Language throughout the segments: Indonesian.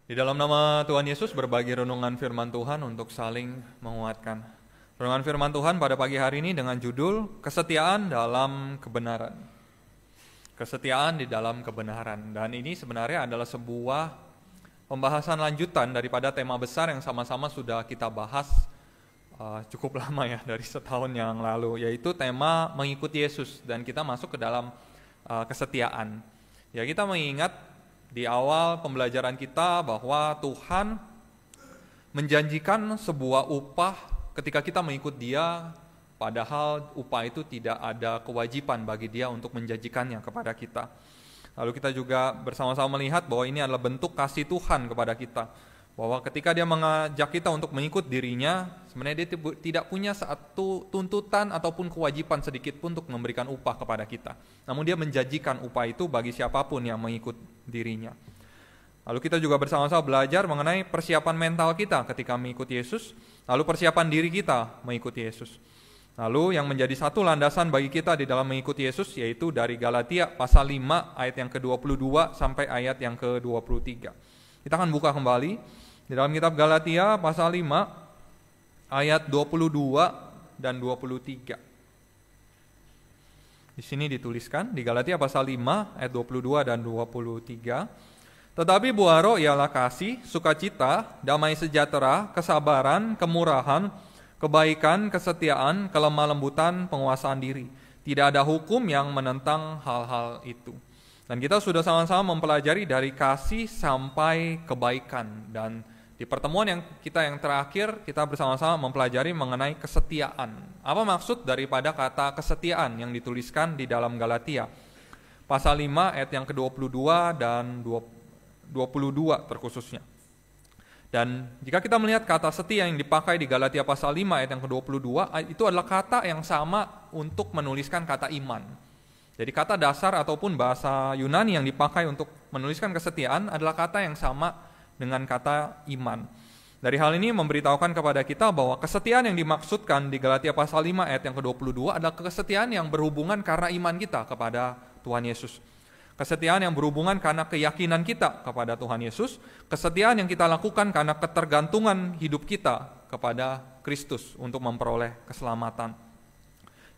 Di dalam nama Tuhan Yesus berbagi renungan firman Tuhan untuk saling menguatkan. Renungan firman Tuhan pada pagi hari ini dengan judul Kesetiaan dalam Kebenaran. Kesetiaan di dalam kebenaran. Dan ini sebenarnya adalah sebuah pembahasan lanjutan daripada tema besar yang sama-sama sudah kita bahas cukup lama ya, dari setahun yang lalu, yaitu tema mengikuti Yesus. Dan kita masuk ke dalam kesetiaan. Ya, kita mengingat di awal pembelajaran kita bahwa Tuhan menjanjikan sebuah upah ketika kita mengikut Dia, padahal upah itu tidak ada kewajiban bagi Dia untuk menjanjikannya kepada kita. Lalu kita juga bersama-sama melihat bahwa ini adalah bentuk kasih Tuhan kepada kita, bahwa ketika Dia mengajak kita untuk mengikut dirinya, sebenarnya Dia tidak punya satu tuntutan ataupun kewajiban sedikit pun untuk memberikan upah kepada kita. Namun Dia menjanjikan upah itu bagi siapapun yang mengikut dirinya. Lalu kita juga bersama-sama belajar mengenai persiapan mental kita ketika mengikuti Yesus, lalu persiapan diri kita mengikuti Yesus. Lalu yang menjadi satu landasan bagi kita di dalam mengikuti Yesus yaitu dari Galatia pasal 5 ayat yang ke-22 sampai ayat yang ke-23. Kita akan buka kembali di dalam kitab Galatia pasal 5 ayat 22 dan 23. Di sini dituliskan di Galatia pasal 5 ayat 22 dan 23. Tetapi buah roh ialah kasih, sukacita, damai sejahtera, kesabaran, kemurahan, kebaikan, kesetiaan, kelemah lembutan, penguasaan diri. Tidak ada hukum yang menentang hal-hal itu. Dan kita sudah sama-sama mempelajari dari kasih sampai kebaikan. Dan di pertemuan yang terakhir, kita bersama-sama mempelajari mengenai kesetiaan. Apa maksud daripada kata kesetiaan yang dituliskan di dalam Galatia? Pasal 5 ayat yang ke-22 dan 22 terkhususnya. Dan jika kita melihat kata setia yang dipakai di Galatia pasal 5 ayat yang ke-22, itu adalah kata yang sama untuk menuliskan kata iman. Jadi kata dasar ataupun bahasa Yunani yang dipakai untuk menuliskan kesetiaan adalah kata yang sama dengan kata iman. Dari hal ini memberitahukan kepada kita bahwa kesetiaan yang dimaksudkan di Galatia pasal 5 ayat yang ke-22 adalah kesetiaan yang berhubungan karena iman kita kepada Tuhan Yesus. Kesetiaan yang berhubungan karena keyakinan kita kepada Tuhan Yesus. Kesetiaan yang kita lakukan karena ketergantungan hidup kita kepada Kristus untuk memperoleh keselamatan.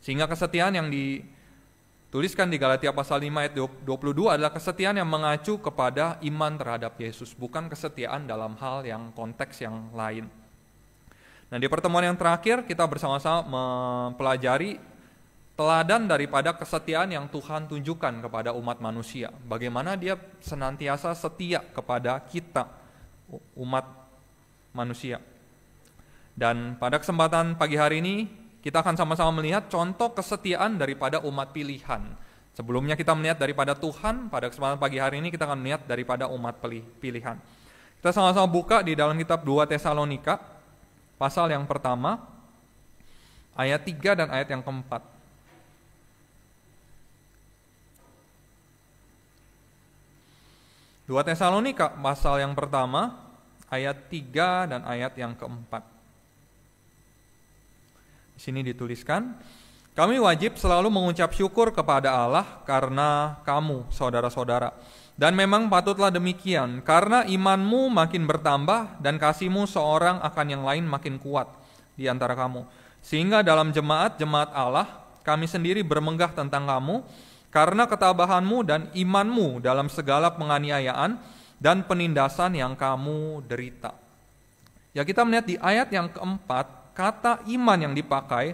Sehingga kesetiaan yang dituliskan di Galatia pasal 5 ayat 22 adalah kesetiaan yang mengacu kepada iman terhadap Yesus, bukan kesetiaan dalam hal yang konteks yang lain. Nah, di pertemuan yang terakhir kita bersama-sama mempelajari teladan daripada kesetiaan yang Tuhan tunjukkan kepada umat manusia. Bagaimana Dia senantiasa setia kepada kita, umat manusia. Dan pada kesempatan pagi hari ini, kita akan sama-sama melihat contoh kesetiaan daripada umat pilihan. Sebelumnya kita melihat daripada Tuhan, pada kesempatan pagi hari ini kita akan melihat daripada umat pilihan. Kita sama-sama buka di dalam kitab 2 Tesalonika, pasal yang pertama, ayat 3 dan ayat yang keempat. 2 Tesalonika pasal yang pertama, ayat 3 dan ayat yang keempat. Di sini dituliskan, kami wajib selalu mengucap syukur kepada Allah karena kamu, saudara-saudara. Dan memang patutlah demikian, karena imanmu makin bertambah dan kasihmu seorang akan yang lain makin kuat di antara kamu. Sehingga dalam jemaat Allah, kami sendiri bermenggah tentang kamu, karena ketabahanmu dan imanmu dalam segala penganiayaan dan penindasan yang kamu derita. Ya, kita melihat di ayat yang keempat, kata iman yang dipakai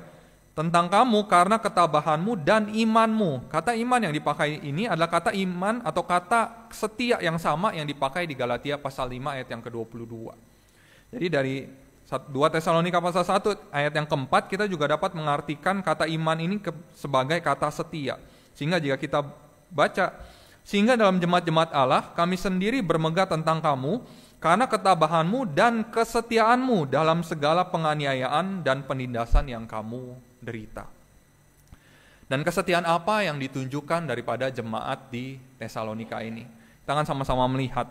tentang kamu karena ketabahanmu dan imanmu. Kata iman yang dipakai ini adalah kata iman atau kata setia yang sama yang dipakai di Galatia pasal 5 ayat yang ke-22. Jadi dari 2 Tesalonika pasal 1 ayat yang keempat kita juga dapat mengartikan kata iman ini sebagai kata setia. Sehingga jika kita baca, sehingga dalam jemaat-jemaat Allah kami sendiri bermegah tentang kamu karena ketabahanmu dan kesetiaanmu dalam segala penganiayaan dan penindasan yang kamu derita. Dan kesetiaan apa yang ditunjukkan daripada jemaat di Tesalonika ini? Kita akan sama-sama melihat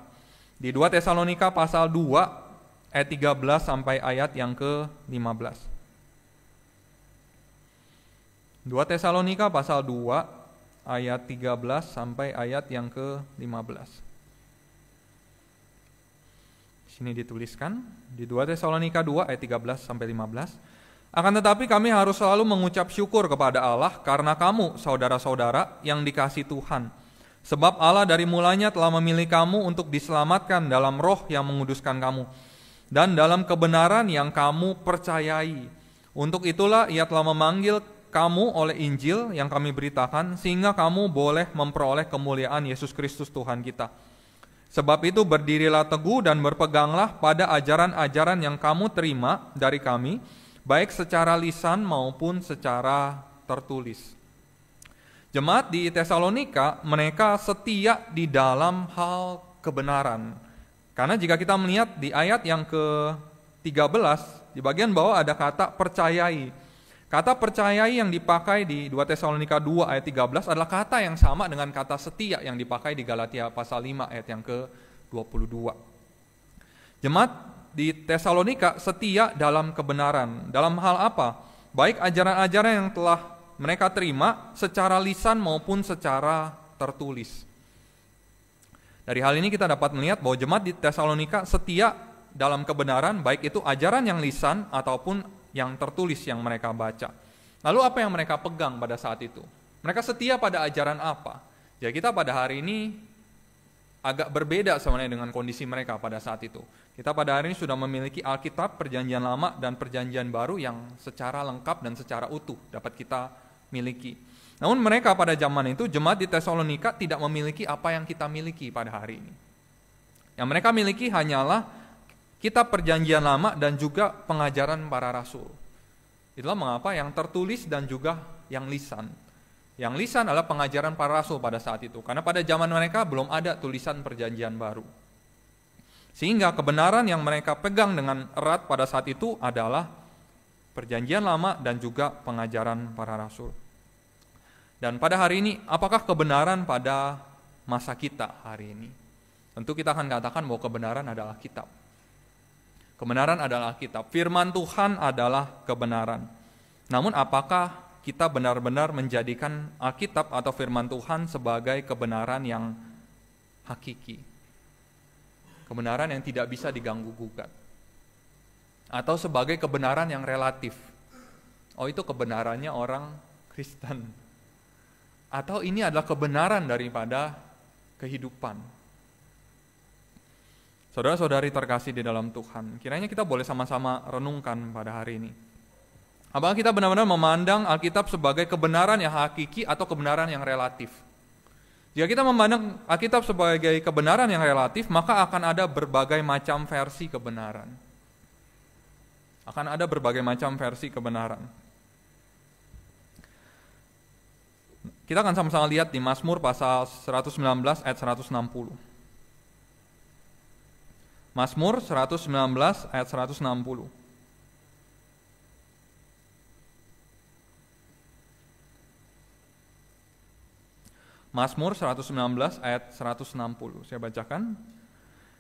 di 2 Tesalonika pasal 2 ayat 13 sampai ayat yang ke-15. 2 Tesalonika pasal 2 ayat 13 sampai ayat yang ke-15. Di sini dituliskan di 2 Tesalonika 2 ayat 13 sampai 15. Akan tetapi kami harus selalu mengucap syukur kepada Allah karena kamu, saudara-saudara yang dikasihi Tuhan. Sebab Allah dari mulanya telah memilih kamu untuk diselamatkan dalam roh yang menguduskan kamu dan dalam kebenaran yang kamu percayai. Untuk itulah Ia telah memanggil kamu oleh Injil yang kami beritakan, sehingga kamu boleh memperoleh kemuliaan Yesus Kristus Tuhan kita. Sebab itu berdirilah teguh dan berpeganglah pada ajaran-ajaran yang kamu terima dari kami, baik secara lisan maupun secara tertulis. Jemaat di Tesalonika, mereka setia di dalam hal kebenaran. Karena jika kita melihat di ayat yang ke-13, di bagian bawah ada kata percayai. Kata percayai yang dipakai di 2 Tesalonika 2 ayat 13 adalah kata yang sama dengan kata setia yang dipakai di Galatia pasal 5 ayat yang ke-22. Jemaat di Tesalonika setia dalam kebenaran. Dalam hal apa? Baik ajaran-ajaran yang telah mereka terima secara lisan maupun secara tertulis. Dari hal ini kita dapat melihat bahwa jemaat di Tesalonika setia dalam kebenaran, baik itu ajaran yang lisan ataupun yang tertulis yang mereka baca. Lalu apa yang mereka pegang pada saat itu? Mereka setia pada ajaran apa? Ya, kita pada hari ini agak berbeda sebenarnya dengan kondisi mereka pada saat itu. Kita pada hari ini sudah memiliki Alkitab Perjanjian Lama dan Perjanjian Baru yang secara lengkap dan secara utuh dapat kita miliki. Namun mereka pada zaman itu, jemaat di Tesalonika tidak memiliki apa yang kita miliki pada hari ini. Yang mereka miliki hanyalah Kitab Perjanjian Lama dan juga pengajaran para rasul. Itulah mengapa yang tertulis dan juga yang lisan. Yang lisan adalah pengajaran para rasul pada saat itu. Karena pada zaman mereka belum ada tulisan Perjanjian Baru. Sehingga kebenaran yang mereka pegang dengan erat pada saat itu adalah Perjanjian Lama dan juga pengajaran para rasul. Dan pada hari ini, apakah kebenaran pada masa kita hari ini? Tentu kita akan katakan bahwa kebenaran adalah kitab. Kebenaran adalah kitab. Firman Tuhan adalah kebenaran. Namun apakah kita benar-benar menjadikan Alkitab atau firman Tuhan sebagai kebenaran yang hakiki? Kebenaran yang tidak bisa diganggu-gugat. Atau sebagai kebenaran yang relatif. Oh, itu kebenarannya orang Kristen. Atau ini adalah kebenaran daripada kehidupan. Saudara-saudari terkasih di dalam Tuhan, kiranya kita boleh sama-sama renungkan pada hari ini. Apakah kita benar-benar memandang Alkitab sebagai kebenaran yang hakiki atau kebenaran yang relatif? Jika kita memandang Alkitab sebagai kebenaran yang relatif, maka akan ada berbagai macam versi kebenaran. Akan ada berbagai macam versi kebenaran. Kita akan sama-sama lihat di Mazmur pasal 119 ayat 160. Mazmur 119 ayat 160. Mazmur 119 ayat 160. Saya bacakan.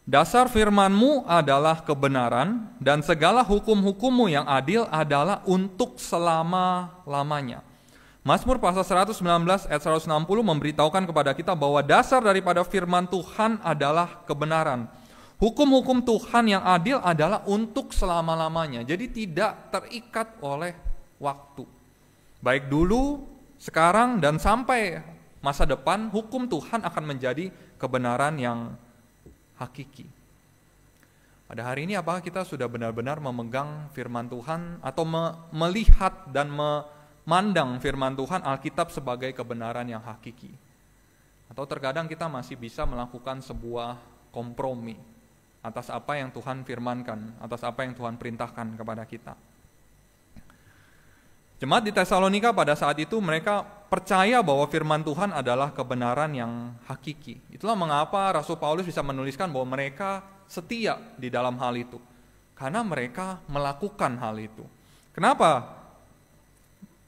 Dasar firman-Mu adalah kebenaran dan segala hukum-hukum-Mu yang adil adalah untuk selama-lamanya. Mazmur pasal 119 ayat 160 memberitahukan kepada kita bahwa dasar daripada firman Tuhan adalah kebenaran. Hukum-hukum Tuhan yang adil adalah untuk selama-lamanya. Jadi tidak terikat oleh waktu. Baik dulu, sekarang, dan sampai masa depan, hukum Tuhan akan menjadi kebenaran yang hakiki. Pada hari ini apakah kita sudah benar-benar memegang firman Tuhan atau melihat dan memandang firman Tuhan Alkitab sebagai kebenaran yang hakiki? Atau terkadang kita masih bisa melakukan sebuah kompromi atas apa yang Tuhan firmankan, atas apa yang Tuhan perintahkan kepada kita. Jemaat di Tesalonika pada saat itu mereka percaya bahwa firman Tuhan adalah kebenaran yang hakiki. Itulah mengapa Rasul Paulus bisa menuliskan bahwa mereka setia di dalam hal itu. Karena mereka melakukan hal itu. Kenapa?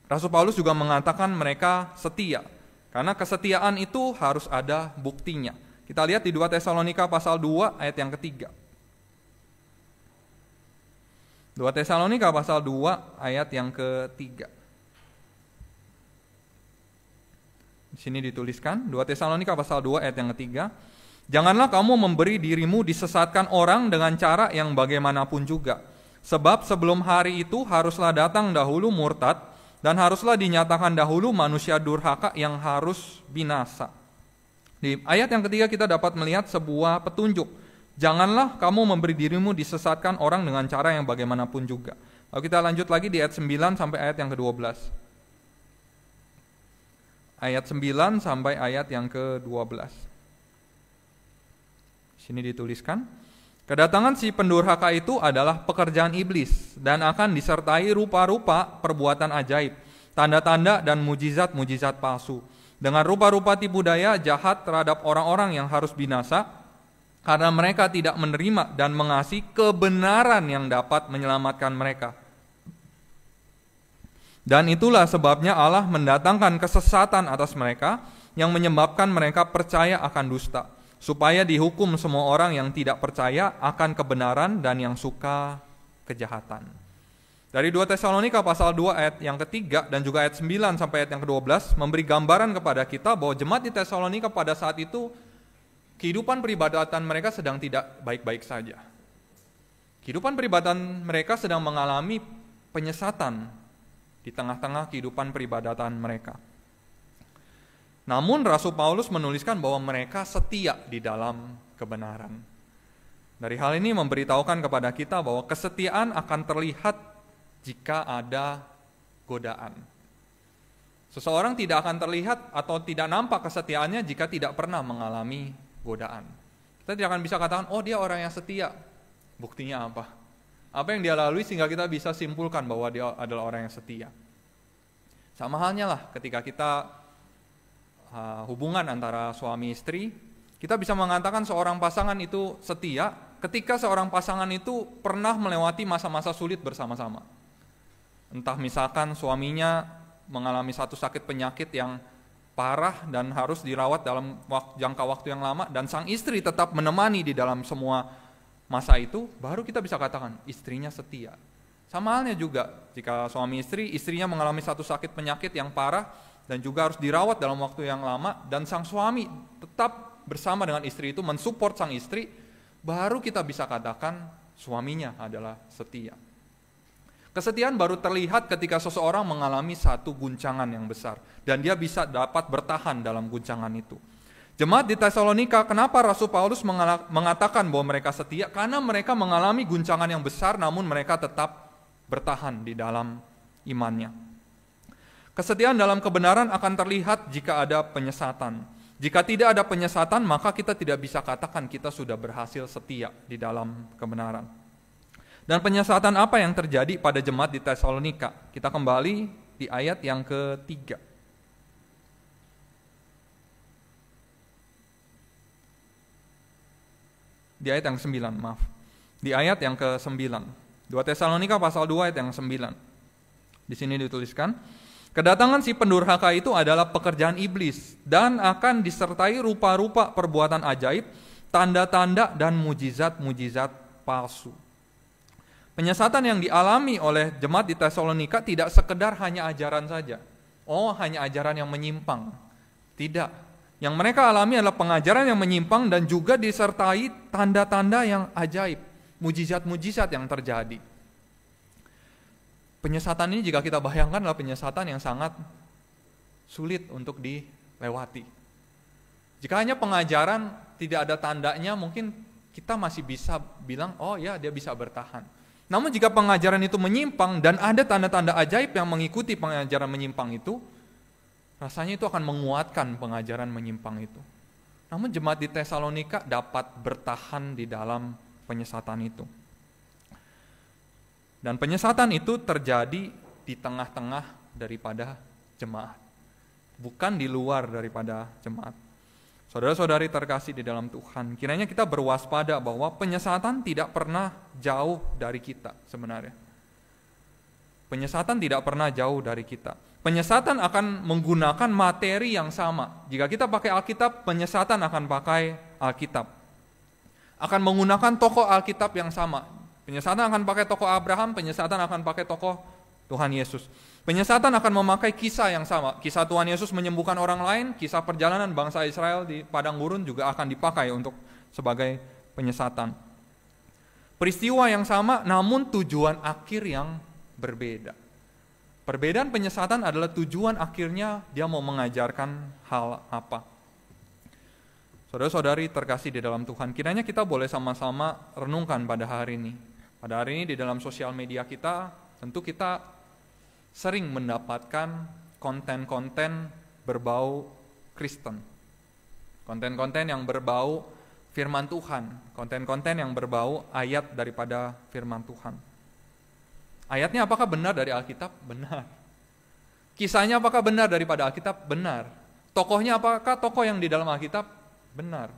Rasul Paulus juga mengatakan mereka setia. Karena kesetiaan itu harus ada buktinya. Kita lihat di 2 Tesalonika pasal 2 ayat yang ketiga. 2 Tesalonika pasal 2 ayat yang ketiga. Di sini dituliskan 2 Tesalonika pasal 2 ayat yang ketiga. Janganlah kamu memberi dirimu disesatkan orang dengan cara yang bagaimanapun juga. Sebab sebelum hari itu haruslah datang dahulu murtad, dan haruslah dinyatakan dahulu manusia durhaka yang harus binasa. Di ayat yang ketiga kita dapat melihat sebuah petunjuk. Janganlah kamu memberi dirimu disesatkan orang dengan cara yang bagaimanapun juga. Lalu kita lanjut lagi di ayat 9 sampai ayat yang ke-12. Ayat 9 sampai ayat yang ke-12. Sini dituliskan, kedatangan si pendurhaka itu adalah pekerjaan iblis dan akan disertai rupa-rupa perbuatan ajaib, tanda-tanda dan mujizat-mujizat palsu, dengan rupa-rupa tipu daya jahat terhadap orang-orang yang harus binasa, karena mereka tidak menerima dan mengasihi kebenaran yang dapat menyelamatkan mereka. Dan itulah sebabnya Allah mendatangkan kesesatan atas mereka yang menyebabkan mereka percaya akan dusta, supaya dihukum semua orang yang tidak percaya akan kebenaran dan yang suka kejahatan. Dari 2 Tesalonika pasal 2 ayat yang ketiga dan juga ayat 9 sampai ayat yang ke-12 memberi gambaran kepada kita bahwa jemaat di Tesalonika pada saat itu kehidupan peribadatan mereka sedang tidak baik-baik saja. Kehidupan peribadatan mereka sedang mengalami penyesatan di tengah-tengah kehidupan peribadatan mereka. Namun Rasul Paulus menuliskan bahwa mereka setia di dalam kebenaran. Dari hal ini memberitahukan kepada kita bahwa kesetiaan akan terlihat jika ada godaan. Seseorang tidak akan terlihat atau tidak nampak kesetiaannya jika tidak pernah mengalami godaan. Kita tidak akan bisa katakan, oh dia orang yang setia. Buktinya apa? Apa yang dia lalui sehingga kita bisa simpulkan bahwa dia adalah orang yang setia. Sama halnya lah ketika kita hubungan antara suami istri, kita bisa mengatakan seorang pasangan itu setia ketika seorang pasangan itu pernah melewati masa-masa sulit bersama-sama. Entah misalkan suaminya mengalami satu sakit penyakit yang parah dan harus dirawat dalam jangka waktu yang lama, dan sang istri tetap menemani di dalam semua masa itu, baru kita bisa katakan istrinya setia. Sama halnya juga jika suami istri, istrinya mengalami satu sakit penyakit yang parah dan juga harus dirawat dalam waktu yang lama, dan sang suami tetap bersama dengan istri itu mensupport sang istri, baru kita bisa katakan suaminya adalah setia. Kesetiaan baru terlihat ketika seseorang mengalami satu guncangan yang besar dan dia bisa dapat bertahan dalam guncangan itu. Jemaat di Tesalonika, kenapa Rasul Paulus mengatakan bahwa mereka setia? Karena mereka mengalami guncangan yang besar namun mereka tetap bertahan di dalam imannya. Kesetiaan dalam kebenaran akan terlihat jika ada penyesatan. Jika tidak ada penyesatan, maka kita tidak bisa katakan kita sudah berhasil setia di dalam kebenaran. Dan penyesatan apa yang terjadi pada jemaat di Tesalonika? Kita kembali di ayat yang ketiga. Di ayat yang ke-9, maaf. Di ayat yang ke-9. 2 Tesalonika pasal 2 ayat yang 9. Di sini dituliskan, kedatangan si pendurhaka itu adalah pekerjaan iblis dan akan disertai rupa-rupa perbuatan ajaib, tanda-tanda dan mujizat-mujizat palsu. Penyesatan yang dialami oleh jemaat di Tesalonika tidak sekedar hanya ajaran saja. Oh, hanya ajaran yang menyimpang. Tidak. Yang mereka alami adalah pengajaran yang menyimpang dan juga disertai tanda-tanda yang ajaib, mujizat-mujizat yang terjadi. Penyesatan ini jika kita bayangkan adalah penyesatan yang sangat sulit untuk dilewati. Jika hanya pengajaran tidak ada tandanya, mungkin kita masih bisa bilang, oh ya dia bisa bertahan. Namun jika pengajaran itu menyimpang dan ada tanda-tanda ajaib yang mengikuti pengajaran menyimpang itu, rasanya itu akan menguatkan pengajaran menyimpang itu. Namun jemaat di Tesalonika dapat bertahan di dalam penyesatan itu. Dan penyesatan itu terjadi di tengah-tengah daripada jemaat, bukan di luar daripada jemaat. Saudara-saudari terkasih di dalam Tuhan, kiranya kita berwaspada bahwa penyesatan tidak pernah jauh dari kita sebenarnya. Penyesatan tidak pernah jauh dari kita. Penyesatan akan menggunakan materi yang sama. Jika kita pakai Alkitab, penyesatan akan pakai Alkitab. Akan menggunakan tokoh Alkitab yang sama. Penyesatan akan pakai tokoh Abraham, penyesatan akan pakai tokoh Tuhan Yesus. Penyesatan akan memakai kisah yang sama. Kisah Tuhan Yesus menyembuhkan orang lain, kisah perjalanan bangsa Israel di padang gurun juga akan dipakai untuk sebagai penyesatan. Peristiwa yang sama namun tujuan akhir yang berbeda. Perbedaan penyesatan adalah tujuan akhirnya dia mau mengajarkan hal apa. Saudara-saudari terkasih di dalam Tuhan, kiranya kita boleh sama-sama renungkan pada hari ini. Pada hari ini di dalam sosial media kita, tentu kita sering mendapatkan konten-konten berbau Kristen. Konten-konten yang berbau firman Tuhan, konten-konten yang berbau ayat daripada firman Tuhan. Ayatnya apakah benar dari Alkitab? Benar. Kisahnya apakah benar daripada Alkitab? Benar. Tokohnya apakah tokoh yang di dalam Alkitab? Benar.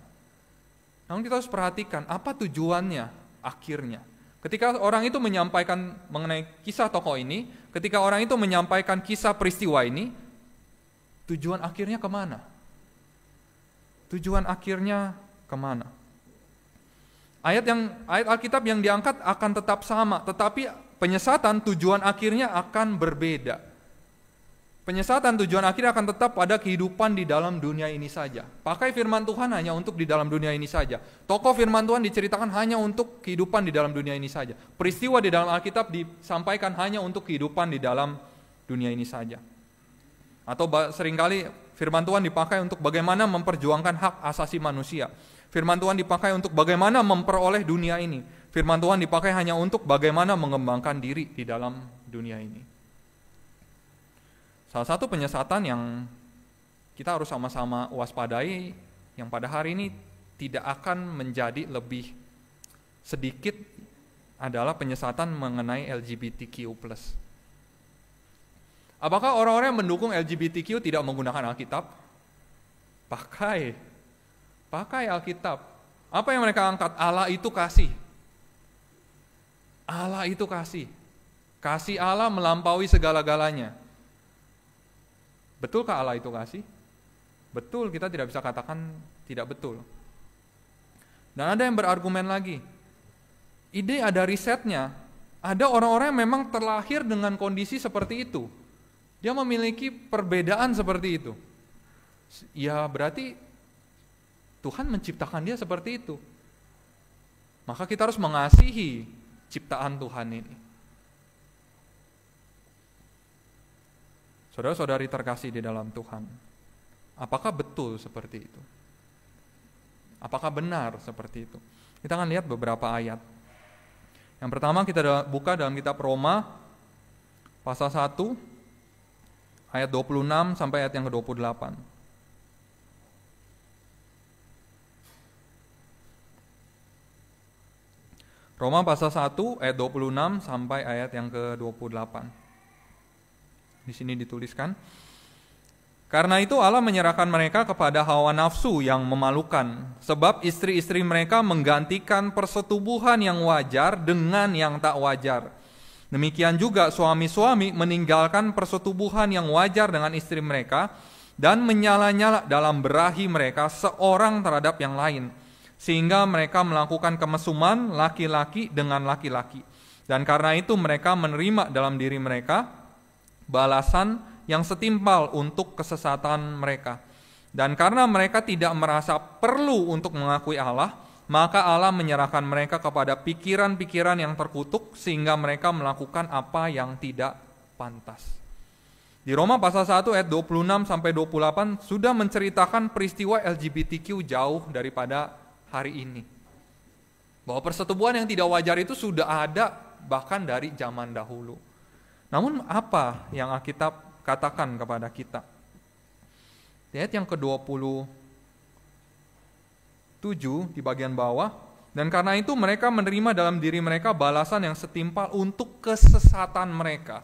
Namun kita harus perhatikan apa tujuannya akhirnya. Ketika orang itu menyampaikan mengenai kisah tokoh ini, ketika orang itu menyampaikan kisah peristiwa ini, tujuan akhirnya kemana? Tujuan akhirnya kemana? Ayat Alkitab yang diangkat akan tetap sama, tetapi penyesatan tujuan akhirnya akan berbeda. Penyesatan tujuan akhirnya akan tetap pada kehidupan di dalam dunia ini saja. Pakai firman Tuhan hanya untuk di dalam dunia ini saja. Tokoh firman Tuhan diceritakan hanya untuk kehidupan di dalam dunia ini saja. Peristiwa di dalam Alkitab disampaikan hanya untuk kehidupan di dalam dunia ini saja. Atau seringkali firman Tuhan dipakai untuk bagaimana memperjuangkan hak asasi manusia. Firman Tuhan dipakai untuk bagaimana memperoleh dunia ini. Firman Tuhan dipakai hanya untuk bagaimana mengembangkan diri di dalam dunia ini. Salah satu penyesatan yang kita harus sama-sama waspadai, yang pada hari ini tidak akan menjadi lebih sedikit, adalah penyesatan mengenai LGBTQ+. Apakah orang-orang yang mendukung LGBTQ tidak menggunakan Alkitab? Pakai Alkitab. Apa yang mereka angkat? Allah itu kasih. Allah itu kasih. Kasih Allah melampaui segala-galanya. Betulkah Allah itu kasih? Betul, kita tidak bisa katakan tidak betul. Dan ada yang berargumen lagi. Ide ada risetnya. Ada orang-orang yang memang terlahir dengan kondisi seperti itu. Dia memiliki perbedaan seperti itu. Ya berarti Tuhan menciptakan dia seperti itu. Maka kita harus mengasihi ciptaan Tuhan ini. Saudara-saudari terkasih di dalam Tuhan, apakah betul seperti itu? Apakah benar seperti itu? Kita akan lihat beberapa ayat. Yang pertama kita buka dalam kitab Roma, pasal 1, ayat 26 sampai ayat yang ke-28. Roma pasal 1 ayat 26 sampai ayat yang ke-28. Di sini dituliskan, karena itu Allah menyerahkan mereka kepada hawa nafsu yang memalukan, sebab istri-istri mereka menggantikan persetubuhan yang wajar dengan yang tak wajar. Demikian juga suami-suami meninggalkan persetubuhan yang wajar dengan istri mereka dan menyala-nyala dalam berahi mereka seorang terhadap yang lain, sehingga mereka melakukan kemesuman laki-laki dengan laki-laki. Dan karena itu mereka menerima dalam diri mereka balasan yang setimpal untuk kesesatan mereka. Dan karena mereka tidak merasa perlu untuk mengakui Allah, maka Allah menyerahkan mereka kepada pikiran-pikiran yang terkutuk sehingga mereka melakukan apa yang tidak pantas. Di Roma pasal 1 ayat 26 sampai 28 sudah menceritakan peristiwa LGBTQ jauh daripada hari ini. Bahwa persetubuhan yang tidak wajar itu sudah ada bahkan dari zaman dahulu. Namun apa yang Alkitab katakan kepada kita? Di ayat yang ke-27 di bagian bawah, dan karena itu mereka menerima dalam diri mereka balasan yang setimpal untuk kesesatan mereka.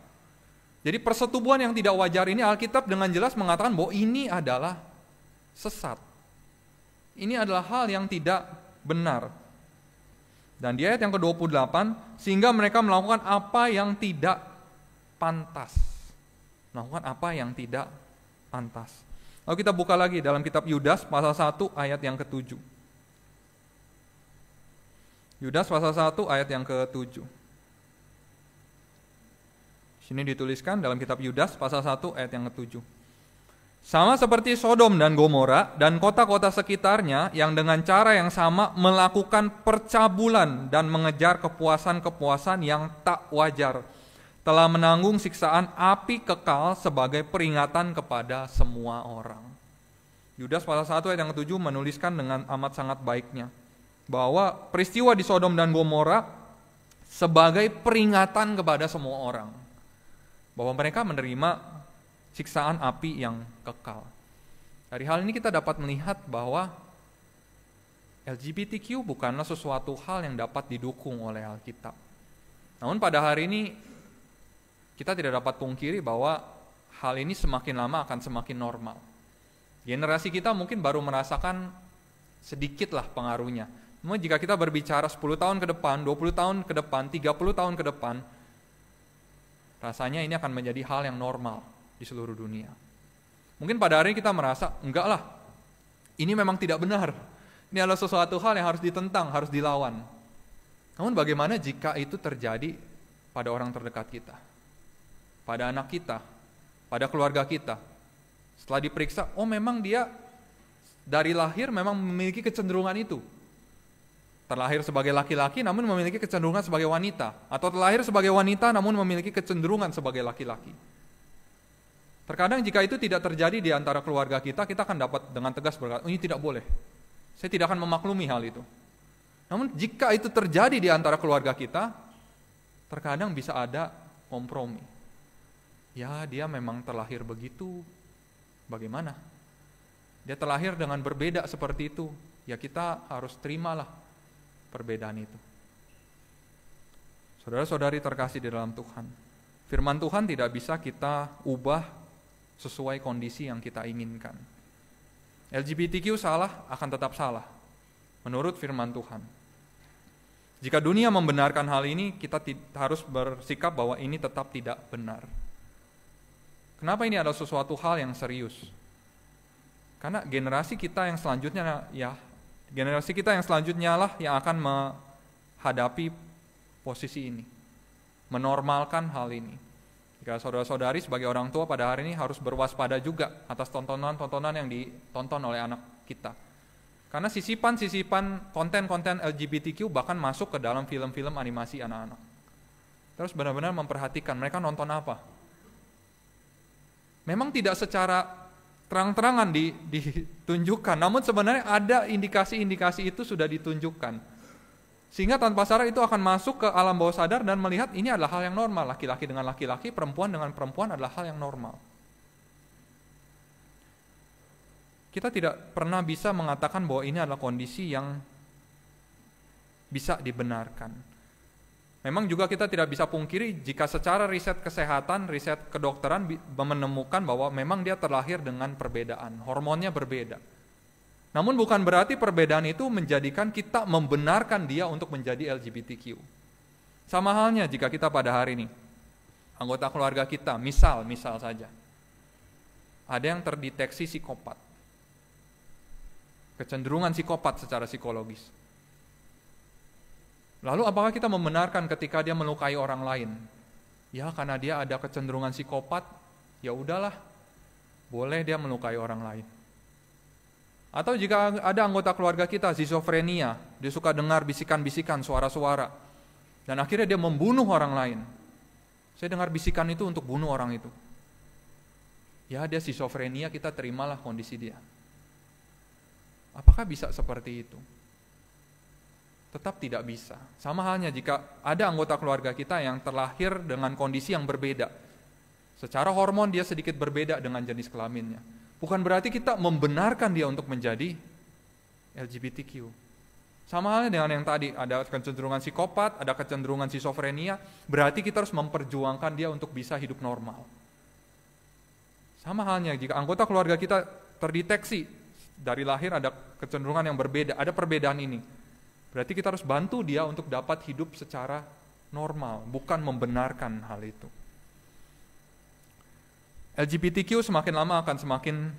Jadi persetubuhan yang tidak wajar ini Alkitab dengan jelas mengatakan bahwa ini adalah sesat. Ini adalah hal yang tidak benar. Dan di ayat yang ke-28, sehingga mereka melakukan apa yang tidak pantas. Melakukan apa yang tidak pantas. Lalu kita buka lagi dalam kitab Yudas pasal 1 ayat yang ke-7. Yudas pasal 1 ayat yang ke-7. Di Sini dituliskan dalam kitab Yudas pasal 1 ayat yang ke-7. Sama seperti Sodom dan Gomora dan kota-kota sekitarnya yang dengan cara yang sama melakukan percabulan dan mengejar kepuasan-kepuasan yang tak wajar, telah menanggung siksaan api kekal sebagai peringatan kepada semua orang. Yudas pasal 1 ayat yang ke-7 menuliskan dengan amat sangat baiknya bahwa peristiwa di Sodom dan Gomora sebagai peringatan kepada semua orang bahwa mereka menerima siksaan api yang kekal. Dari hal ini kita dapat melihat bahwa LGBTQ bukanlah sesuatu hal yang dapat didukung oleh Alkitab. Namun pada hari ini kita tidak dapat pungkiri bahwa hal ini semakin lama akan semakin normal. Generasi kita mungkin baru merasakan sedikitlah pengaruhnya. Namun jika kita berbicara 10 tahun ke depan, 20 tahun ke depan, 30 tahun ke depan, rasanya ini akan menjadi hal yang normal di seluruh dunia. Mungkin pada hari ini kita merasa, enggak lah, ini memang tidak benar. Ini adalah sesuatu hal yang harus ditentang, harus dilawan. Namun bagaimana jika itu terjadi pada orang terdekat kita? Pada anak kita, pada keluarga kita. Setelah diperiksa, oh memang dia dari lahir memang memiliki kecenderungan itu. Terlahir sebagai laki-laki namun memiliki kecenderungan sebagai wanita. Atau terlahir sebagai wanita namun memiliki kecenderungan sebagai laki-laki. Terkadang jika itu tidak terjadi di antara keluarga kita, kita akan dapat dengan tegas berkata, ini tidak boleh. Saya tidak akan memaklumi hal itu. Namun jika itu terjadi di antara keluarga kita, terkadang bisa ada kompromi. Ya, dia memang terlahir begitu, bagaimana? Dia terlahir dengan berbeda seperti itu, ya kita harus terimalah perbedaan itu. Saudara-saudari terkasih di dalam Tuhan, firman Tuhan tidak bisa kita ubah sesuai kondisi yang kita inginkan. LGBTQ salah akan tetap salah, menurut firman Tuhan. Jika dunia membenarkan hal ini, kita harus bersikap bahwa ini tetap tidak benar. Kenapa ini adalah sesuatu hal yang serius? Karena generasi kita yang selanjutnya lah yang akan menghadapi posisi ini, menormalkan hal ini. Jika saudara-saudari sebagai orang tua pada hari ini harus berwaspada juga atas tontonan-tontonan yang ditonton oleh anak kita. Karena sisipan-sisipan konten-konten LGBTQ bahkan masuk ke dalam film-film animasi anak-anak. Terus benar-benar memperhatikan mereka nonton apa. Memang tidak secara terang-terangan ditunjukkan, namun sebenarnya ada indikasi-indikasi itu sudah ditunjukkan. Sehingga tanpa sadar itu akan masuk ke alam bawah sadar dan melihat ini adalah hal yang normal. Laki-laki dengan laki-laki, perempuan dengan perempuan adalah hal yang normal. Kita tidak pernah bisa mengatakan bahwa ini adalah kondisi yang bisa dibenarkan. Memang juga kita tidak bisa pungkiri jika secara riset kesehatan, riset kedokteran menemukan bahwa memang dia terlahir dengan perbedaan, hormonnya berbeda. Namun bukan berarti perbedaan itu menjadikan kita membenarkan dia untuk menjadi LGBTQ. Sama halnya jika kita pada hari ini, anggota keluarga kita, misal saja, ada yang terdeteksi psikopat, kecenderungan psikopat secara psikologis. Lalu apakah kita membenarkan ketika dia melukai orang lain? Ya karena dia ada kecenderungan psikopat, ya udahlah, boleh dia melukai orang lain. Atau jika ada anggota keluarga kita schizofrenia, dia suka dengar bisikan-bisikan, suara-suara, dan akhirnya dia membunuh orang lain. Saya dengar bisikan itu untuk bunuh orang itu. Ya dia schizofrenia, kita terimalah kondisi dia. Apakah bisa seperti itu? Tetap tidak bisa. Sama halnya jika ada anggota keluarga kita yang terlahir dengan kondisi yang berbeda. Secara hormon dia sedikit berbeda dengan jenis kelaminnya. Bukan berarti kita membenarkan dia untuk menjadi LGBTQ. Sama halnya dengan yang tadi, ada kecenderungan psikopat, ada kecenderungan schizofrenia, berarti kita harus memperjuangkan dia untuk bisa hidup normal. Sama halnya jika anggota keluarga kita terdeteksi dari lahir ada kecenderungan yang berbeda, ada perbedaan ini, berarti kita harus bantu dia untuk dapat hidup secara normal, bukan membenarkan hal itu. LGBTQ semakin lama akan semakin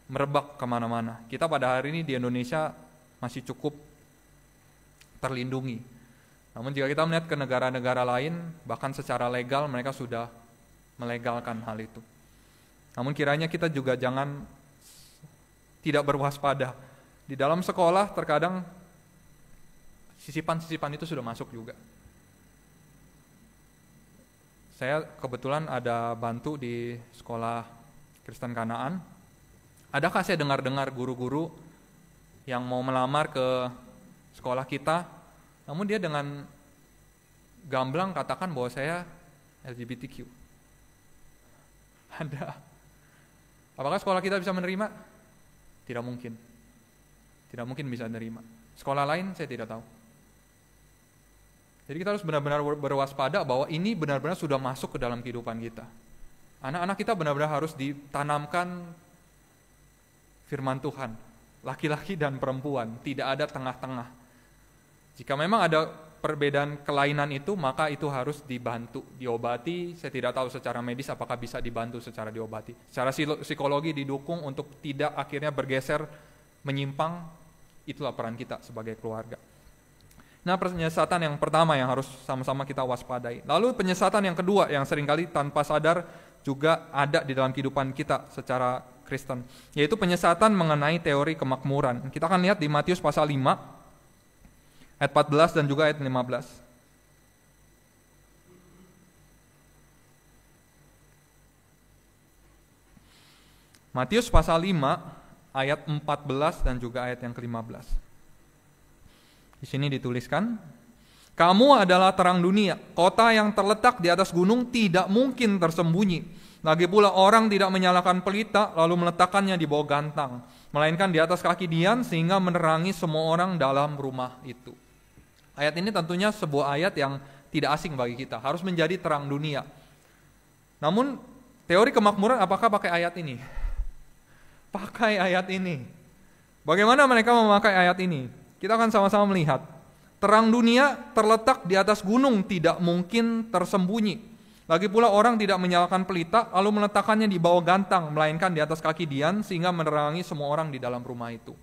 merebak kemana-mana. Kita pada hari ini di Indonesia masih cukup terlindungi. Namun jika kita melihat ke negara-negara lain, bahkan secara legal mereka sudah melegalkan hal itu. Namun kiranya kita juga jangan tidak berwaspada. Di dalam sekolah terkadang sisipan-sisipan itu sudah masuk juga. Saya kebetulan ada bantu di sekolah Kristen Kanaan. Adakah saya dengar-dengar guru-guru yang mau melamar ke sekolah kita, namun dia dengan gamblang katakan bahwa saya LGBTQ? Ada. Apakah sekolah kita bisa menerima? Tidak mungkin. Tidak mungkin bisa menerima. Sekolah lain saya tidak tahu. Jadi kita harus benar-benar berwaspada bahwa ini benar-benar sudah masuk ke dalam kehidupan kita. Anak-anak kita benar-benar harus ditanamkan firman Tuhan. Laki-laki dan perempuan, tidak ada tengah-tengah. Jika memang ada perbedaan kelainan itu, maka itu harus dibantu, diobati. Saya tidak tahu secara medis apakah bisa dibantu secara diobati. Secara psikologi didukung untuk tidak akhirnya bergeser, menyimpang. Itulah peran kita sebagai keluarga. Nah, penyesatan yang pertama yang harus sama-sama kita waspadai. Lalu penyesatan yang kedua yang seringkali tanpa sadar juga ada di dalam kehidupan kita secara Kristen, yaitu penyesatan mengenai teori kemakmuran. Kita akan lihat di Matius pasal 5 ayat 14 dan juga ayat 15. Matius pasal 5 ayat 14 dan juga ayat yang ke-15. Di sini dituliskan, "Kamu adalah terang dunia, kota yang terletak di atas gunung tidak mungkin tersembunyi. Lagi pula orang tidak menyalakan pelita lalu meletakkannya di bawah gantang, melainkan di atas kaki dian sehingga menerangi semua orang dalam rumah itu." Ayat ini tentunya sebuah ayat yang tidak asing bagi kita, harus menjadi terang dunia. Namun teori kemakmuran apakah pakai ayat ini? Pakai ayat ini. Bagaimana mereka memakai ayat ini? Kita akan sama-sama melihat. Terang dunia terletak di atas gunung tidak mungkin tersembunyi. Lagi pula orang tidak menyalakan pelita lalu meletakkannya di bawah gantang, melainkan di atas kaki dian sehingga menerangi semua orang di dalam rumah itu.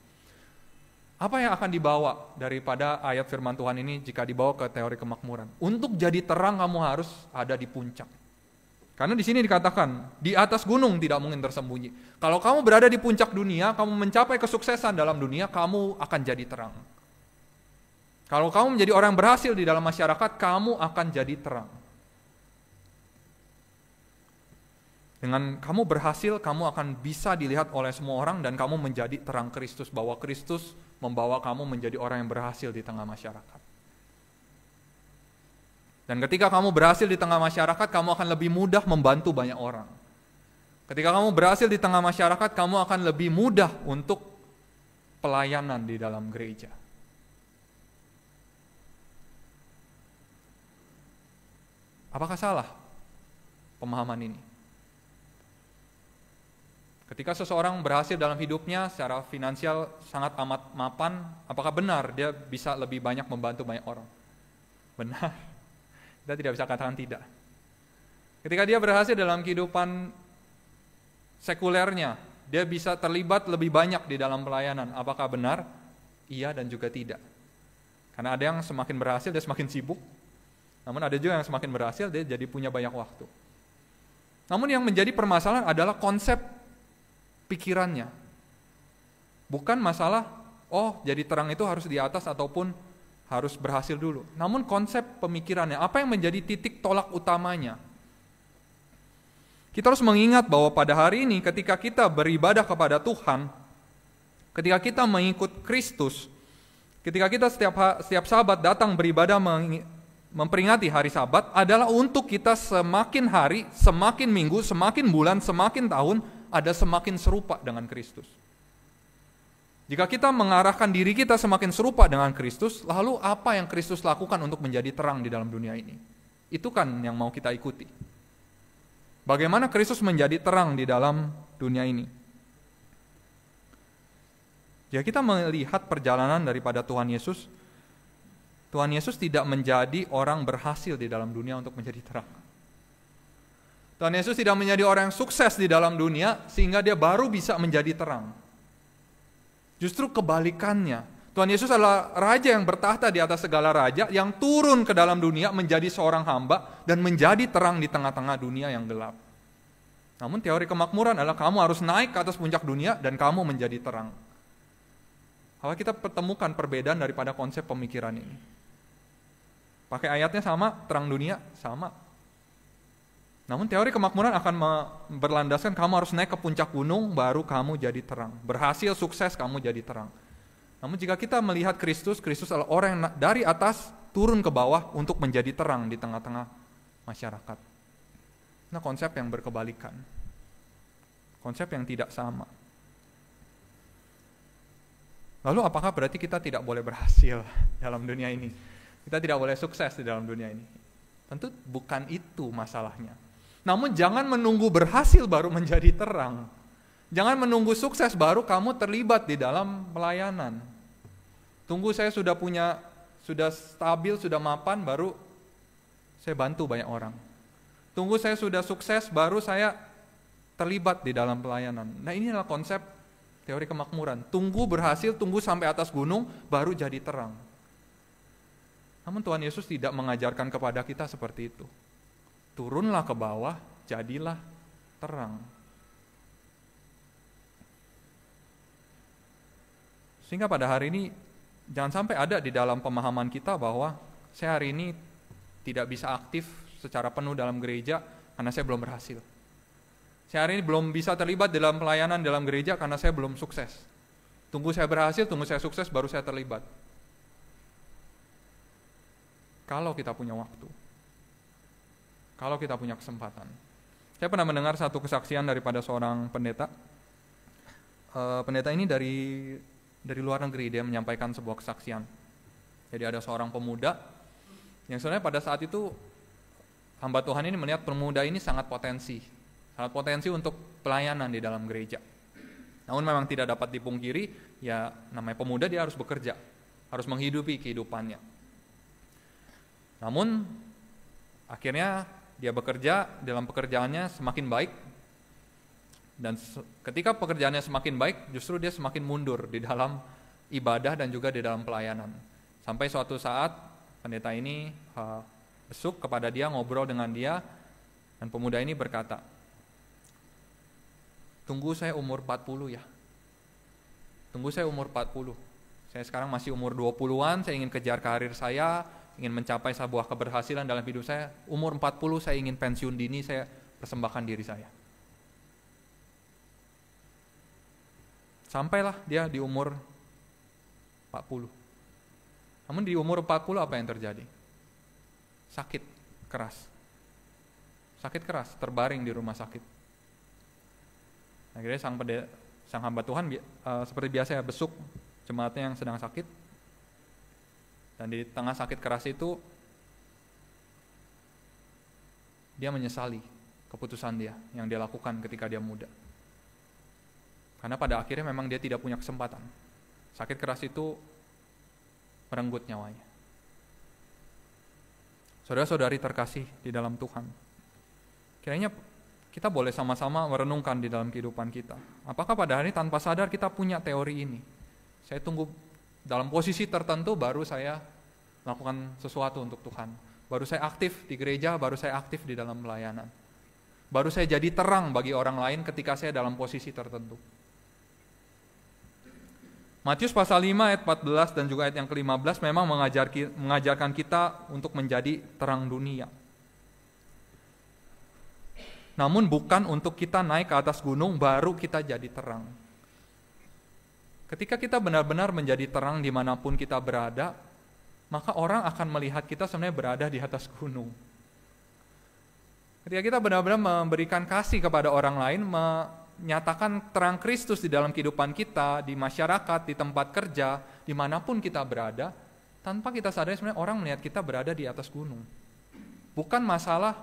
Apa yang akan dibawa daripada ayat firman Tuhan ini jika dibawa ke teori kemakmuran? Untuk jadi terang kamu harus ada di puncak. Karena di sini dikatakan, di atas gunung tidak mungkin tersembunyi. Kalau kamu berada di puncak dunia, kamu mencapai kesuksesan dalam dunia, kamu akan jadi terang. Kalau kamu menjadi orang yang berhasil di dalam masyarakat, kamu akan jadi terang. Dengan kamu berhasil, kamu akan bisa dilihat oleh semua orang dan kamu menjadi terang Kristus, bahwa Kristus membawa kamu menjadi orang yang berhasil di tengah masyarakat. Dan ketika kamu berhasil di tengah masyarakat, kamu akan lebih mudah membantu banyak orang. Ketika kamu berhasil di tengah masyarakat, kamu akan lebih mudah untuk pelayanan di dalam gereja. Apakah salah pemahaman ini? Ketika seseorang berhasil dalam hidupnya secara finansial sangat amat mapan, apakah benar dia bisa lebih banyak membantu banyak orang? Benar. Kita tidak bisa katakan tidak. Ketika dia berhasil dalam kehidupan sekulernya, dia bisa terlibat lebih banyak di dalam pelayanan. Apakah benar? Iya dan juga tidak. Karena ada yang semakin berhasil, dia semakin sibuk. Namun ada juga yang semakin berhasil, dia jadi punya banyak waktu. Namun yang menjadi permasalahan adalah konsep pikirannya. Bukan masalah, jadi terang itu harus di atas ataupun harus berhasil dulu. Namun konsep pemikirannya, apa yang menjadi titik tolak utamanya? Kita harus mengingat bahwa pada hari ini ketika kita beribadah kepada Tuhan, ketika kita mengikut Kristus, ketika kita setiap Sabat datang beribadah memperingati hari Sabat adalah untuk kita semakin hari, semakin minggu, semakin bulan, semakin tahun ada semakin serupa dengan Kristus. Jika kita mengarahkan diri kita semakin serupa dengan Kristus, lalu apa yang Kristus lakukan untuk menjadi terang di dalam dunia ini? Itu kan yang mau kita ikuti. Bagaimana Kristus menjadi terang di dalam dunia ini? Jika kita melihat perjalanan daripada Tuhan Yesus tidak menjadi orang berhasil di dalam dunia untuk menjadi terang. Tuhan Yesus tidak menjadi orang yang sukses di dalam dunia sehingga dia baru bisa menjadi terang. Justru kebalikannya, Tuhan Yesus adalah Raja yang bertahta di atas segala raja, yang turun ke dalam dunia menjadi seorang hamba dan menjadi terang di tengah-tengah dunia yang gelap. Namun teori kemakmuran adalah kamu harus naik ke atas puncak dunia dan kamu menjadi terang. Kalau kita pertemukan perbedaan daripada konsep pemikiran ini. Pakai ayatnya sama, terang dunia sama. Namun teori kemakmuran akan berlandaskan kamu harus naik ke puncak gunung baru kamu jadi terang. Berhasil, sukses, kamu jadi terang. Namun jika kita melihat Kristus, Kristus adalah orang yang dari atas turun ke bawah untuk menjadi terang di tengah-tengah masyarakat. Nah, konsep yang berkebalikan. Konsep yang tidak sama. Lalu apakah berarti kita tidak boleh berhasil dalam dunia ini? Kita tidak boleh sukses di dalam dunia ini? Tentu bukan itu masalahnya. Namun jangan menunggu berhasil baru menjadi terang. Jangan menunggu sukses baru kamu terlibat di dalam pelayanan. Tunggu saya sudah stabil, sudah mapan, baru saya bantu banyak orang. Tunggu saya sudah sukses, baru saya terlibat di dalam pelayanan. Nah, ini adalah konsep teori kemakmuran. Tunggu berhasil, tunggu sampai atas gunung, baru jadi terang. Namun Tuhan Yesus tidak mengajarkan kepada kita seperti itu. Turunlah ke bawah, jadilah terang. Sehingga pada hari ini, jangan sampai ada di dalam pemahaman kita bahwa saya hari ini tidak bisa aktif secara penuh dalam gereja karena saya belum berhasil. Saya hari ini belum bisa terlibat dalam pelayanan dalam gereja karena saya belum sukses. Tunggu saya berhasil, tunggu saya sukses, baru saya terlibat. Kalau kita punya waktu, kalau kita punya kesempatan. Saya pernah mendengar satu kesaksian daripada seorang pendeta. Pendeta ini dari luar negeri, dia menyampaikan sebuah kesaksian. Jadi ada seorang pemuda yang sebenarnya pada saat itu hamba Tuhan ini melihat pemuda ini sangat potensi untuk pelayanan di dalam gereja. Namun memang tidak dapat dipungkiri, ya namanya pemuda dia harus bekerja, harus menghidupi kehidupannya. Namun akhirnya dia bekerja, dalam pekerjaannya semakin baik, dan ketika pekerjaannya semakin baik, justru dia semakin mundur di dalam ibadah dan juga di dalam pelayanan. Sampai suatu saat pendeta ini besuk kepada dia, ngobrol dengan dia, dan pemuda ini berkata, tunggu saya umur 40 ya. Tunggu saya umur 40. Saya sekarang masih umur 20-an, saya ingin kejar karir saya, ingin mencapai sebuah keberhasilan dalam hidup saya. Umur 40 saya ingin pensiun dini, saya persembahkan diri saya. Sampailah dia di umur 40. Namun di umur 40 apa yang terjadi? Sakit keras, terbaring di rumah sakit. Akhirnya sang hamba Tuhan seperti biasa ya, besuk jemaatnya yang sedang sakit. Dan di tengah sakit keras itu, dia menyesali keputusan dia yang dia lakukan ketika dia muda. Karena pada akhirnya memang dia tidak punya kesempatan. Sakit keras itu merenggut nyawanya. Saudara-saudari terkasih di dalam Tuhan, kiranya kita boleh sama-sama merenungkan di dalam kehidupan kita. Apakah pada hari ini tanpa sadar kita punya teori ini? Saya tunggu dalam posisi tertentu baru saya melakukan sesuatu untuk Tuhan. Baru saya aktif di gereja, baru saya aktif di dalam pelayanan. Baru saya jadi terang bagi orang lain ketika saya dalam posisi tertentu. Matius pasal 5 ayat 14 dan juga ayat yang ke-15 memang mengajarkan kita untuk menjadi terang dunia. Namun bukan untuk kita naik ke atas gunung baru kita jadi terang. Ketika kita benar-benar menjadi terang dimanapun kita berada, maka orang akan melihat kita sebenarnya berada di atas gunung. Ketika kita benar-benar memberikan kasih kepada orang lain, menyatakan terang Kristus di dalam kehidupan kita, di masyarakat, di tempat kerja, dimanapun kita berada, tanpa kita sadari sebenarnya orang melihat kita berada di atas gunung. Bukan masalah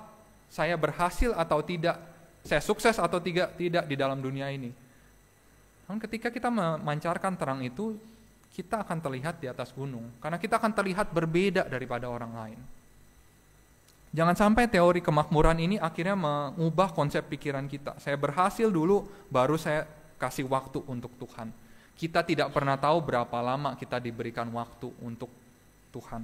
saya berhasil atau tidak, saya sukses atau tidak di dalam dunia ini. Namun ketika kita memancarkan terang itu, kita akan terlihat di atas gunung, karena kita akan terlihat berbeda daripada orang lain. Jangan sampai teori kemakmuran ini akhirnya mengubah konsep pikiran kita. Saya berhasil dulu, baru saya kasih waktu untuk Tuhan. Kita tidak pernah tahu berapa lama kita diberikan waktu untuk Tuhan.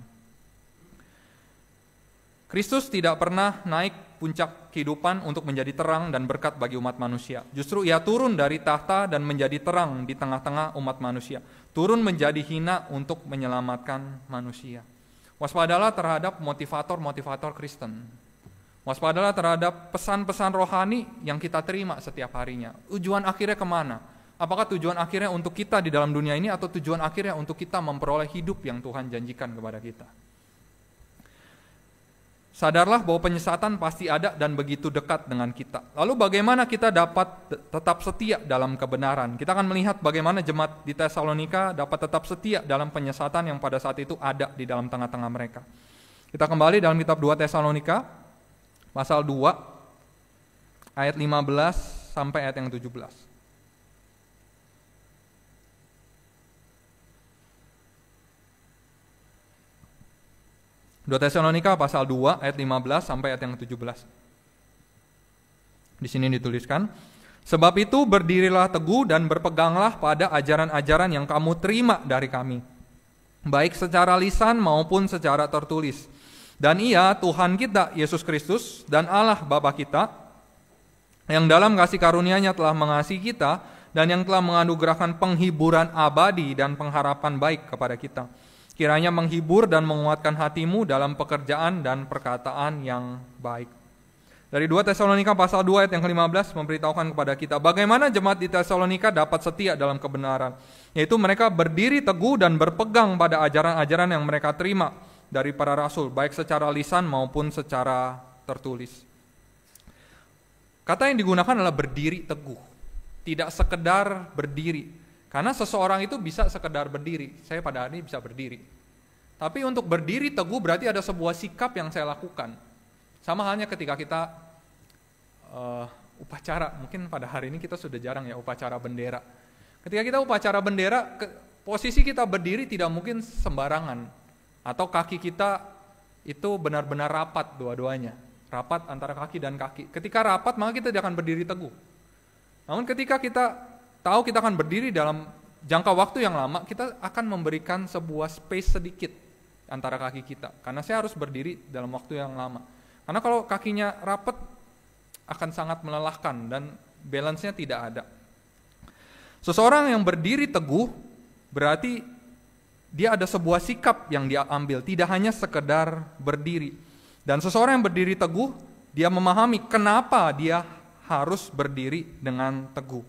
Kristus tidak pernah naik puncak kehidupan untuk menjadi terang dan berkat bagi umat manusia. Justru ia turun dari tahta dan menjadi terang di tengah-tengah umat manusia. Turun menjadi hina untuk menyelamatkan manusia. Waspadalah terhadap motivator-motivator Kristen. Waspadalah terhadap pesan-pesan rohani yang kita terima setiap harinya. Tujuan akhirnya kemana? Apakah tujuan akhirnya untuk kita di dalam dunia ini atau tujuan akhirnya untuk kita memperoleh hidup yang Tuhan janjikan kepada kita? Sadarlah bahwa penyesatan pasti ada dan begitu dekat dengan kita. Lalu bagaimana kita dapat tetap setia dalam kebenaran? Kita akan melihat bagaimana jemaat di Tesalonika dapat tetap setia dalam penyesatan yang pada saat itu ada di dalam tengah-tengah mereka. Kita kembali dalam kitab 2 Tesalonika, pasal 2, ayat 15 sampai ayat yang 17. 2 Tesalonika pasal 2 ayat 15 sampai ayat yang 17. Di sini dituliskan, sebab itu berdirilah teguh dan berpeganglah pada ajaran-ajaran yang kamu terima dari kami, baik secara lisan maupun secara tertulis. Dan Ia, Tuhan kita, Yesus Kristus, dan Allah Bapa kita, yang dalam kasih karunia-Nya telah mengasihi kita, dan yang telah menganugerahkan penghiburan abadi dan pengharapan baik kepada kita. Kiranya menghibur dan menguatkan hatimu dalam pekerjaan dan perkataan yang baik. Dari 2 Tesalonika pasal 2 ayat yang ke-15 memberitahukan kepada kita bagaimana jemaat di Tesalonika dapat setia dalam kebenaran. Yaitu mereka berdiri teguh dan berpegang pada ajaran-ajaran yang mereka terima dari para rasul, baik secara lisan maupun secara tertulis. Kata yang digunakan adalah berdiri teguh, tidak sekedar berdiri. Karena seseorang itu bisa sekedar berdiri, saya pada hari ini bisa berdiri. Tapi untuk berdiri teguh berarti ada sebuah sikap yang saya lakukan. Sama halnya ketika kita upacara, mungkin pada hari ini kita sudah jarang ya upacara bendera. Ketika kita upacara bendera, posisi kita berdiri tidak mungkin sembarangan. Atau kaki kita itu benar-benar rapat dua-duanya. Rapat antara kaki dan kaki. Ketika rapat maka kita tidak akan berdiri teguh. Namun ketika kita tahu kita akan berdiri dalam jangka waktu yang lama, kita akan memberikan sebuah space sedikit antara kaki kita. Karena saya harus berdiri dalam waktu yang lama. Karena kalau kakinya rapat akan sangat melelahkan dan balance-nya tidak ada. Seseorang yang berdiri teguh berarti dia ada sebuah sikap yang dia ambil, tidak hanya sekedar berdiri. Dan seseorang yang berdiri teguh, dia memahami kenapa dia harus berdiri dengan teguh.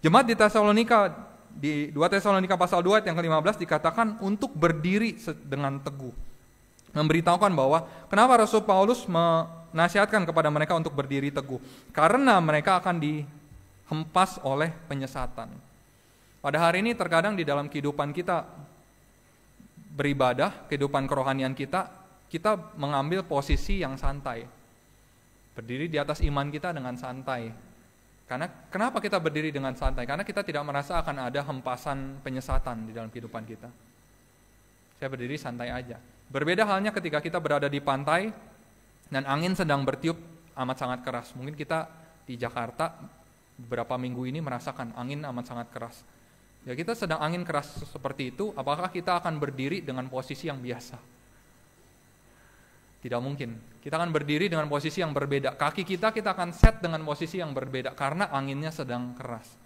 Jemaat di Tesalonika, di 2 Tesalonika pasal 2 yang ke-15 dikatakan untuk berdiri dengan teguh. Memberitahukan bahwa kenapa Rasul Paulus menasihatkan kepada mereka untuk berdiri teguh. Karena mereka akan dihempas oleh penyesatan. Pada hari ini terkadang di dalam kehidupan kita beribadah, kehidupan kerohanian kita mengambil posisi yang santai. Berdiri di atas iman kita dengan santai. Karena kenapa kita berdiri dengan santai? Karena kita tidak merasa akan ada hempasan penyesatan di dalam kehidupan kita. Saya berdiri santai aja. Berbeda halnya ketika kita berada di pantai dan angin sedang bertiup amat sangat keras. Mungkin kita di Jakarta beberapa minggu ini merasakan angin amat sangat keras. Ya kita sedang angin keras seperti itu, apakah kita akan berdiri dengan posisi yang biasa? Tidak mungkin. Kita akan berdiri dengan posisi yang berbeda. Kaki kita akan set dengan posisi yang berbeda karena anginnya sedang keras.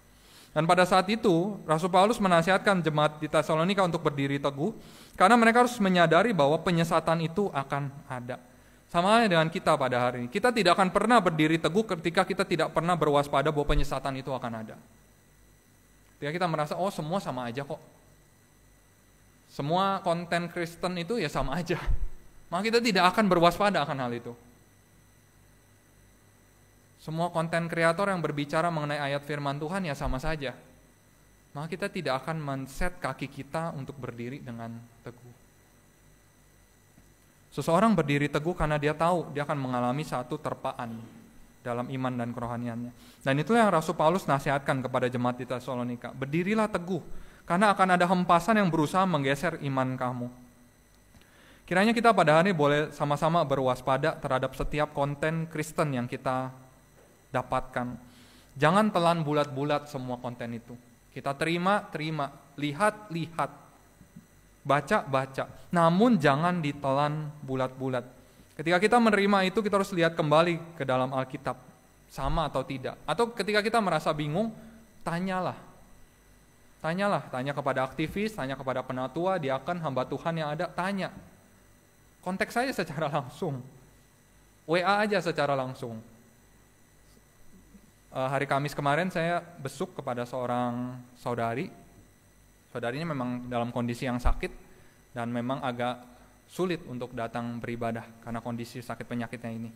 Dan pada saat itu, Rasul Paulus menasihatkan jemaat di Tesalonika untuk berdiri teguh karena mereka harus menyadari bahwa penyesatan itu akan ada. Sama halnya dengan kita pada hari ini. Kita tidak akan pernah berdiri teguh ketika kita tidak pernah berwaspada bahwa penyesatan itu akan ada. Ketika kita merasa, oh semua sama aja kok. Semua konten Kristen itu ya sama aja. Maka kita tidak akan berwaspada akan hal itu. Semua konten kreator yang berbicara mengenai ayat firman Tuhan ya sama saja. Maka kita tidak akan men-set kaki kita untuk berdiri dengan teguh. Seseorang berdiri teguh karena dia tahu dia akan mengalami satu terpaan dalam iman dan kerohaniannya. Dan itulah yang Rasul Paulus nasihatkan kepada jemaat di Tesalonika. Berdirilah teguh, karena akan ada hempasan yang berusaha menggeser iman kamu. Kiranya kita pada hari ini boleh sama-sama berwaspada terhadap setiap konten Kristen yang kita dapatkan. Jangan telan bulat-bulat semua konten itu. Kita terima, lihat, baca. Namun jangan ditelan bulat-bulat. Ketika kita menerima itu, kita harus lihat kembali ke dalam Alkitab, sama atau tidak. Atau ketika kita merasa bingung, tanyalah. Tanya kepada aktivis, tanya kepada penatua, diaken, hamba Tuhan yang ada, tanya. Konteks saja secara langsung. WA aja secara langsung. Hari Kamis kemarin saya besuk kepada seorang saudari. Saudarinya memang dalam kondisi yang sakit dan memang agak sulit untuk datang beribadah karena kondisi sakit penyakitnya ini.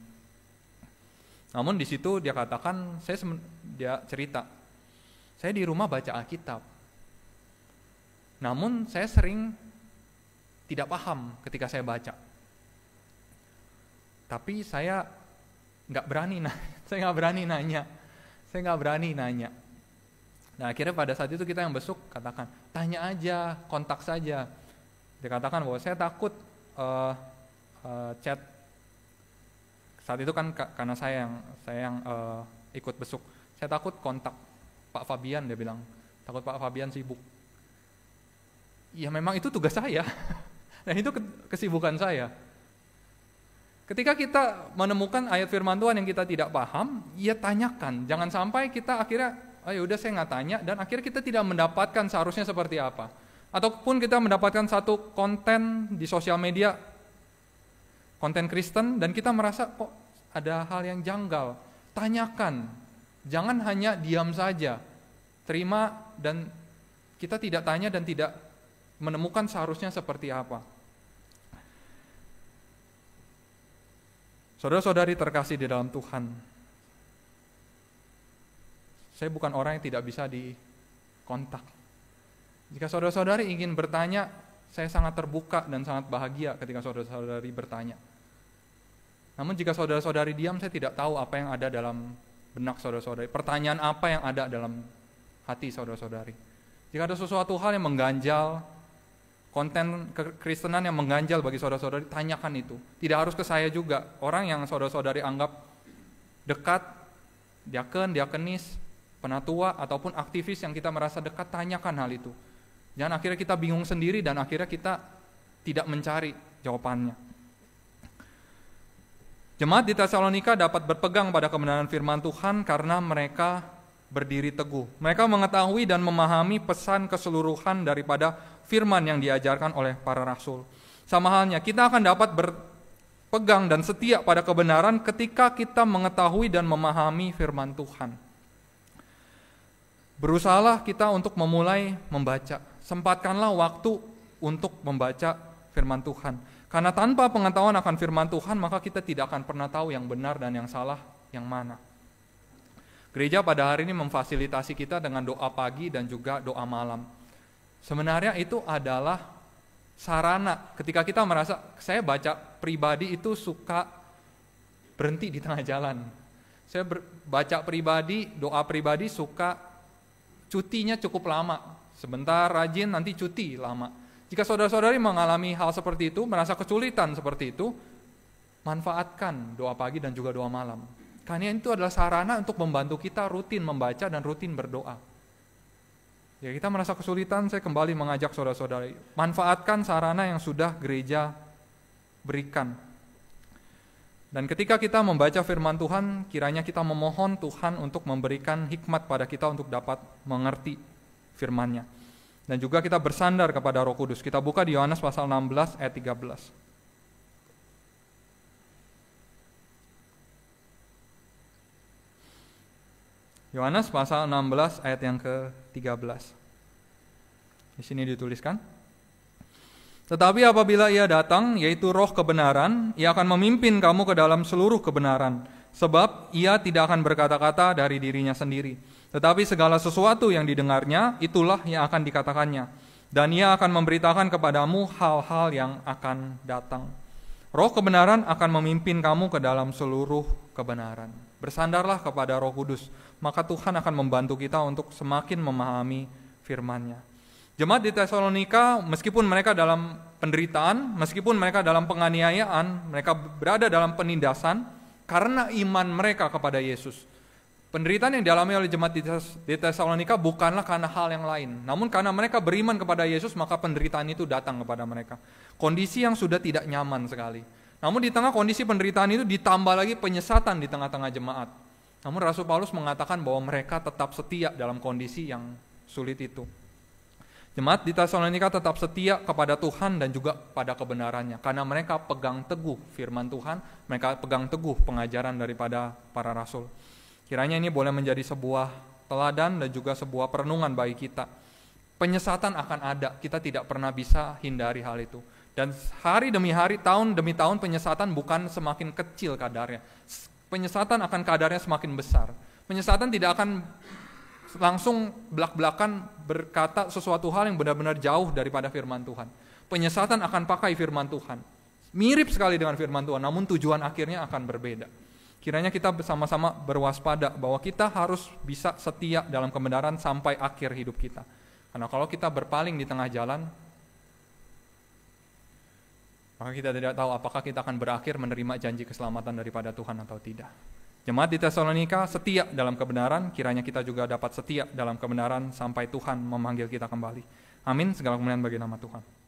Namun di situ dia katakan, dia cerita, saya di rumah baca Alkitab. Namun saya sering tidak paham ketika saya baca. Tapi saya nggak berani nanya. Nah akhirnya pada saat itu kita yang besuk katakan, tanya aja, kontak saja. Dia katakan bahwa saya takut chat. Saat itu kan karena saya yang ikut besuk, saya takut kontak Pak Fabian, dia bilang, takut Pak Fabian sibuk. Ya memang itu tugas saya, dan itu kesibukan saya. Ketika kita menemukan ayat firman Tuhan yang kita tidak paham, ya tanyakan. Jangan sampai kita akhirnya, ya udah saya nggak tanya, dan akhirnya kita tidak mendapatkan seharusnya seperti apa. Ataupun kita mendapatkan satu konten di sosial media, konten Kristen, dan kita merasa kok ada hal yang janggal. Tanyakan, jangan hanya diam saja, terima, dan kita tidak tanya dan tidak menemukan seharusnya seperti apa. Saudara-saudari terkasih di dalam Tuhan, saya bukan orang yang tidak bisa dikontak. Jika saudara-saudari ingin bertanya, saya sangat terbuka dan sangat bahagia ketika saudara-saudari bertanya. Namun jika saudara-saudari diam, saya tidak tahu apa yang ada dalam benak saudara-saudari, pertanyaan apa yang ada dalam hati saudara-saudari. Jika ada sesuatu hal yang mengganjal, konten kekristenan yang mengganjal bagi saudara-saudari, tanyakan itu. Tidak harus ke saya juga, orang yang saudara-saudari anggap dekat, diaken, diakenis, penatua, ataupun aktivis yang kita merasa dekat, tanyakan hal itu. Jangan akhirnya kita bingung sendiri dan akhirnya kita tidak mencari jawabannya. Jemaat di Tesalonika dapat berpegang pada kebenaran firman Tuhan karena mereka berdiri teguh. Mereka mengetahui dan memahami pesan keseluruhan daripada firman yang diajarkan oleh para rasul. Sama halnya, kita akan dapat berpegang dan setia pada kebenaran ketika kita mengetahui dan memahami firman Tuhan. Berusahalah kita untuk memulai membaca. Sempatkanlah waktu untuk membaca firman Tuhan. Karena tanpa pengetahuan akan firman Tuhan, maka kita tidak akan pernah tahu yang benar dan yang salah yang mana. Gereja pada hari ini memfasilitasi kita dengan doa pagi dan juga doa malam. Sebenarnya itu adalah sarana ketika kita merasa, saya baca pribadi itu suka berhenti di tengah jalan. Saya baca pribadi, doa pribadi suka cutinya cukup lama. Sebentar rajin, nanti cuti lama. Jika saudara-saudari mengalami hal seperti itu, merasa kesulitan seperti itu, manfaatkan doa pagi dan juga doa malam. Karena itu adalah sarana untuk membantu kita rutin membaca dan rutin berdoa. Ya, kita merasa kesulitan, saya kembali mengajak saudara-saudari, manfaatkan sarana yang sudah gereja berikan. Dan ketika kita membaca firman Tuhan, kiranya kita memohon Tuhan untuk memberikan hikmat pada kita untuk dapat mengerti firman-Nya. Dan juga kita bersandar kepada Roh Kudus. Kita buka di Yohanes pasal 16 ayat 13. Yohanes pasal 16 ayat yang ke-13. Di sini dituliskan, tetapi apabila ia datang, yaitu Roh kebenaran, ia akan memimpin kamu ke dalam seluruh kebenaran, sebab ia tidak akan berkata-kata dari dirinya sendiri, tetapi segala sesuatu yang didengarnya, itulah yang akan dikatakannya, dan ia akan memberitakan kepadamu hal-hal yang akan datang. Roh kebenaran akan memimpin kamu ke dalam seluruh kebenaran. Bersandarlah kepada Roh Kudus, maka Tuhan akan membantu kita untuk semakin memahami firman-Nya. Jemaat di Tesalonika, meskipun mereka dalam penderitaan, meskipun mereka dalam penganiayaan, mereka berada dalam penindasan karena iman mereka kepada Yesus. Penderitaan yang dialami oleh jemaat di Tesalonika bukanlah karena hal yang lain, namun karena mereka beriman kepada Yesus, maka penderitaan itu datang kepada mereka. Kondisi yang sudah tidak nyaman sekali. Namun di tengah kondisi penderitaan itu ditambah lagi penyesatan di tengah-tengah jemaat. Namun Rasul Paulus mengatakan bahwa mereka tetap setia dalam kondisi yang sulit itu. Jemaat di Tesalonika tetap setia kepada Tuhan dan juga pada kebenarannya, karena mereka pegang teguh firman Tuhan, mereka pegang teguh pengajaran daripada para rasul. Kiranya ini boleh menjadi sebuah teladan dan juga sebuah perenungan bagi kita. Penyesatan akan ada, kita tidak pernah bisa hindari hal itu. Dan hari demi hari, tahun demi tahun, penyesatan bukan semakin kecil kadarnya. Penyesatan akan kadarnya semakin besar. Penyesatan tidak akan langsung belak-belakan berkata sesuatu hal yang benar-benar jauh daripada firman Tuhan. Penyesatan akan pakai firman Tuhan. Mirip sekali dengan firman Tuhan, namun tujuan akhirnya akan berbeda. Kiranya kita bersama-sama berwaspada bahwa kita harus bisa setia dalam kebenaran sampai akhir hidup kita. Karena kalau kita berpaling di tengah jalan, maka kita tidak tahu apakah kita akan berakhir menerima janji keselamatan daripada Tuhan atau tidak. Jemaat di Tesalonika setia dalam kebenaran, kiranya kita juga dapat setia dalam kebenaran sampai Tuhan memanggil kita kembali. Amin, segala kemuliaan bagi nama Tuhan.